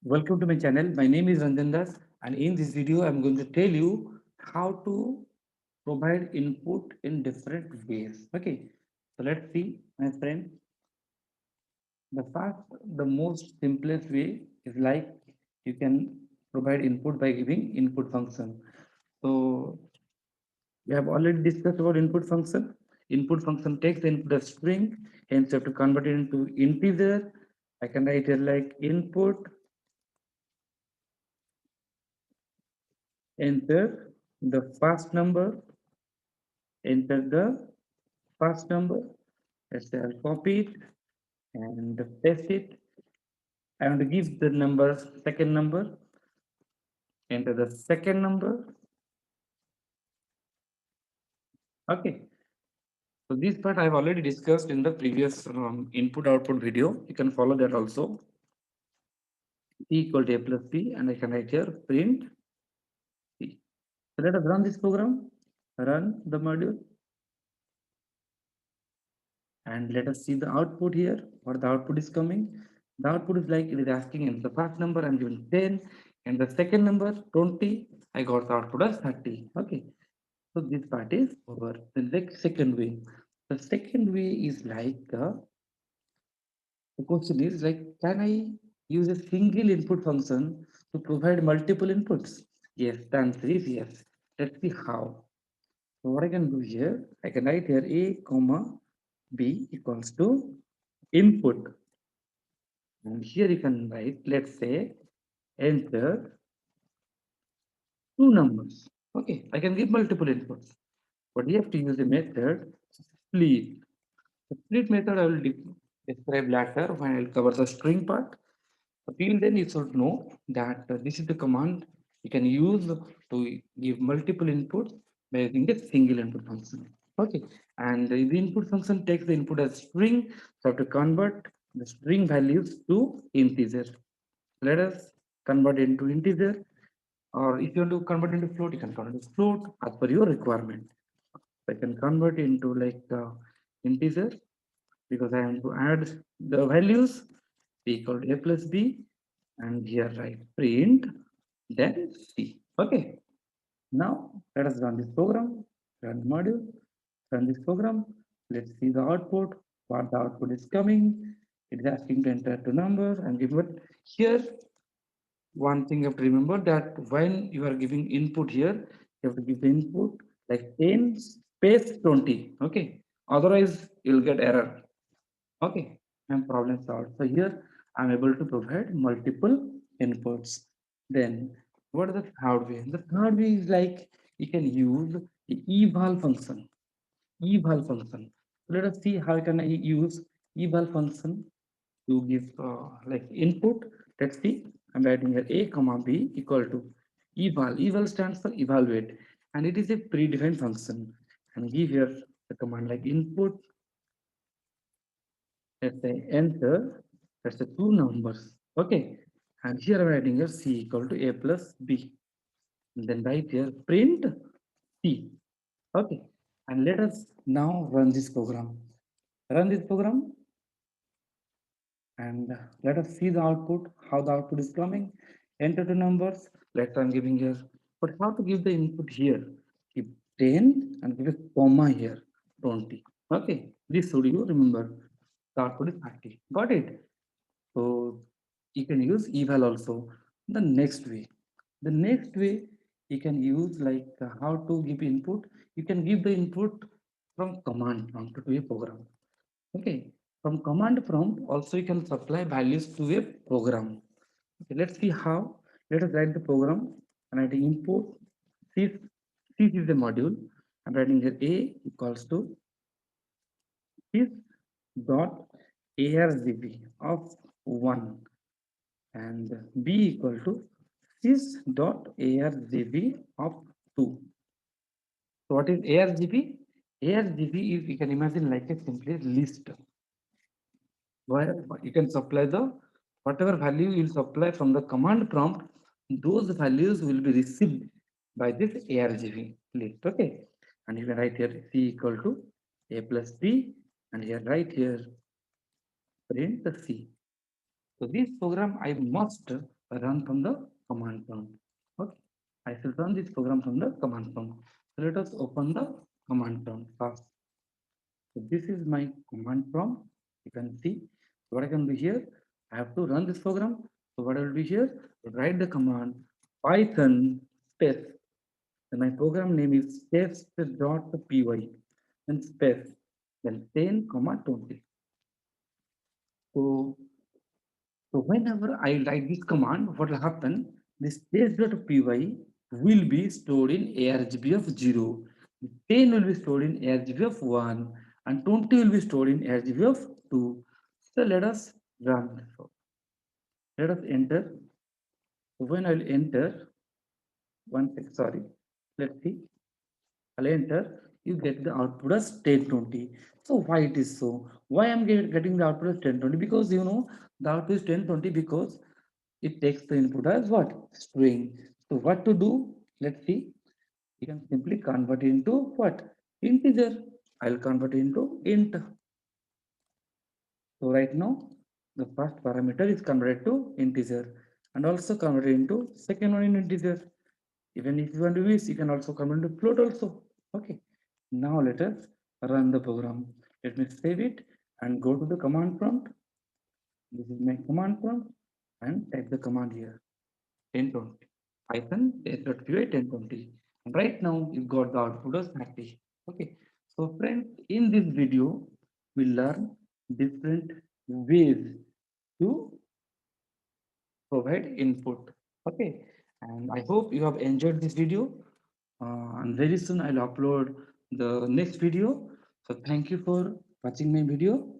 Welcome to my channel. My name is Ranjan Das, and in this video, I'm going to tell you how to provide input in different ways. Okay, so let's see, my friend. The most simplest way is like you can provide input by giving input function. So we have already discussed about input function. Input function takes the input as string, hence you have to convert it into integer. I can write it like input, enter the first number, enter the first number. Let's say I'll copy it and paste it. I want to give the number, second number, enter the second number. Okay. So this part I've already discussed in the previous input output video. You can follow that also. C equal to A plus B, and I can write here print C. So let us run this program, run the module, and let us see the output here. What the output is coming. The output is like it is asking in the first number I'm given 10, and the second number 20. I got the output as 30. Okay, so this part is over. The next second way. The second way is like the question is like, can I use a single input function to provide multiple inputs? Yes, the answer is yes. Let's see how. So what I can do here, I can write here a comma b equals to input, and here you can write, let's say, enter two numbers. Okay, I can give multiple inputs, but you have to use a method split. The split method I will describe later when I'll cover the string part. Till then, you should know that this is the command you can use to give multiple inputs by using a single input function. Okay, and the input function takes the input as string, so I have to convert the string values to integer. Let us convert into integer, or if you want to convert into float, you can convert into float as per your requirement. I can convert into like integer because I am to add the values b equal to a plus b, and here write print then c. Okay, now let us run this program, run the module, run this program. Let's see the output, what the output is coming. It is asking to enter two numbers and give it here. One thing you have to remember that when you are giving input here, you have to give the input like 10 space 20. Okay, otherwise you'll get error. Okay, and problem solved. So here I'm able to provide multiple inputs. Then what is the third way? The third way is like you can use the eval function. Eval function. So let us see how can I use eval function to give like input. Let's see. I'm writing here a comma b equal to eval. Eval stands for evaluate, and it is a predefined function. And give here the command like input. Let's say enter. Let's say two numbers. Okay. And here I'm writing here c equal to a plus b. And then write here print c. Okay. And let us now run this program. Run this program, and let us see the output, how the output is coming. Enter the numbers. Let's I'm giving here. But how to give the input here? Keep 10 and give a comma here, 20. Okay. This should you remember. The output is 30. Got it? So you can use eval also. The next way. The next way you can use like how to give input. You can give the input from command prompt to a program. Okay. From command prompt also you can supply values to a program. Okay, let's see how. Let us write the program and writing input. This, this is the module. I'm writing here A equals to this dot argv of 1, and b equal to sys dot argv of 2. So what is argv? Argv is, you can imagine like a simply list where you can supply the whatever value you will supply from the command prompt, those values will be received by this argv list. Okay, and you can write here c equal to a plus b, and here write here print the c. So this program I must run from the command prompt. Okay, I should run this program from the command prompt. So let us open the command prompt first. So this is my command prompt. You can see what I can do here. I have to run this program. So what I will do here, write the command Python space. And my program name is test.py and space then 10 comma 20. So So whenever I write this command, what will happen? This test.py will be stored in argb of 0, 10 will be stored in argb of 1, and 20 will be stored in argb of 2. So let us run. So let us enter. So when I will enter, one sec, sorry, let's see. I'll enter, you get the output as 1020. So why it is so? Why I'm getting the output as 1020? Because you know the output is 1020 because it takes the input as what? String. So what to do? Let's see. You can simply convert it into what? Integer. I'll convert it into int. So right now, the first parameter is converted to integer and also converted into second one in integer. Even if you want to use, you can also convert into float also. Okay. Now let us run the program. Let me save it and go to the command prompt. This is my command prompt and type the command here. 1020 Python test.py 1020 and right now you got the output as 30. Okay, so friends, in this video we learn different ways to provide input. Okay, and I hope you have enjoyed this video, and very soon I'll upload the next video. So thank you for watching my video.